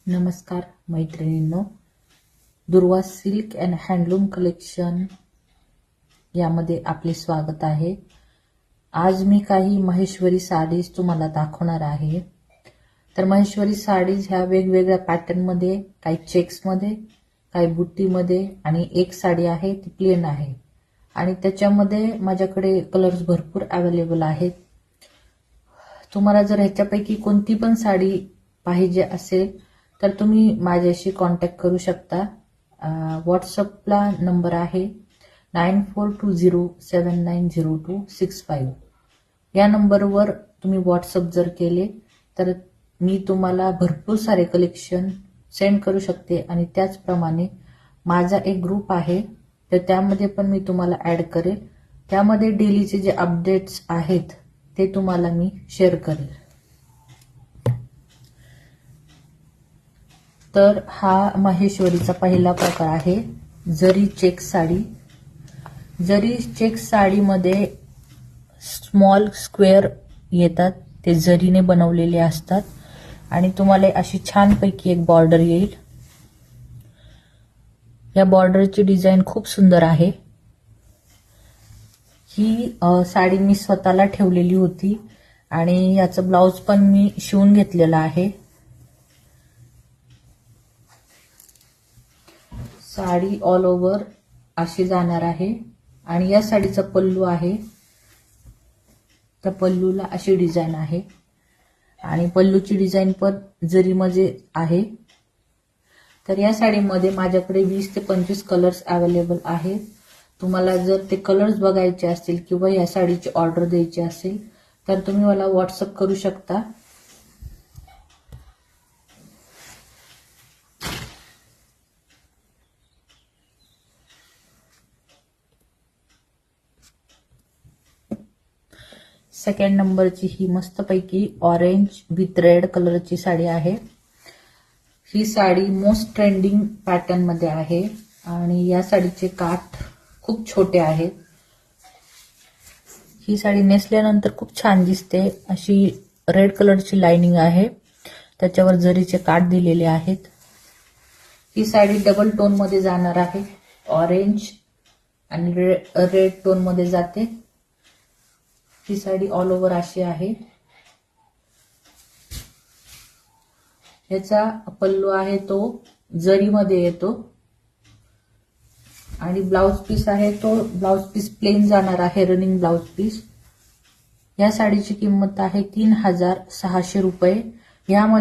नमस्कार मैत्रिणींनो, दुर्वा सिल्क अँड हँडलूम कलेक्शन यामध्ये आपले स्वागत आहे। आज मी काही महेश्वरी साडीज तुम्हाला दाखवणार आहे। तर महेश्वरी साडीज ह्या वेगवेगळ्या पॅटर्न मध्ये, काही चेक्स मध्ये, काही बुट्टी मध्ये आणि एक साडी आहे ती प्लेन आहे आणि त्याच्यामध्ये माझ्याकडे कलर्स भरपूर अवेलेबल आहेत। तुम्हाला जर ह्याच्यापैकी कोणती पण साडी पाहिजे असेल तर तुम्ही माझ्याशी कॉन्टॅक्ट करू शकता। व्हॉट्सअपला नंबर आहे 9420790265। या नंबरवर तुम्ही व्हॉट्सअप जर केले तर मी तुम्हाला भरपूर सारे कलेक्शन सेंड करू शकते आणि त्याचप्रमाणे माझा एक ग्रुप आहे तर त्यामध्ये पण मी तुम्हाला ऍड करेल। त्यामध्ये डेलीचे जे अपडेट्स आहेत ते तुम्हाला मी शेअर करेल। तर हा महेश्वरीचा पहिला प्रकार आहे जरी चेक साडी। जरी चेक साडीमध्ये स्मॉल स्क्वेअर येतात, ते जरीने बनवलेले असतात आणि तुम्हाला अशी छानपैकी एक बॉर्डर येईल। या बॉर्डरची डिझाइन खूप सुंदर आहे। ही साडी मी स्वतःला ठेवलेली होती आणि याचं ब्लाउज पण मी शिवून घेतलेला आहे। साडी ऑल ओव्हर अशी जाणार आहे आणि या साडीचा पल्लू आहे, त्या पल्लूला अशी डिझाइन आहे आणि पल्लूची डिझाइन पण जरीमध्ये आहे। तर या साडीमध्ये माझ्याकडे 20 ते 25 कलर्स अवेलेबल आहेत। तुम्हाला जर ते कलर्स बघायचे असतील किंवा या साडीची ऑर्डर द्यायची असेल तर तुम्ही मला व्हॉट्सअप करू शकता। सेकंड नंबरची ही मस्तपैकी ऑरेंज विथ रेड कलरची साडी आहे। ही साडी मोस्ट ट्रेंडिंग पॅटर्न मध्ये आहे आणि या साडीचे काठ खूप छोटे आहेत। ही साडी नेसल्यानंतर खूप छान दिसते। अशी रेड कलरची लाइनिंग आहे, त्याच्यावर जरीचे काठ दिलेले आहेत। ही साडी डबल टोन मध्ये जाणार आहे, ऑरेंज आणि रेड टोन मध्ये जाते। ही साडी ऑल ओव्हर अशी आहे। याचा पल्लू आहे तो जरीमध्ये येतो आणि ब्लाउज पीस आहे तो ब्लाउज पीस प्लेन जाणार आहे, रनिंग ब्लाउज पीस। या साडीची किंमत आहे 3600 रुपये। यामध्ये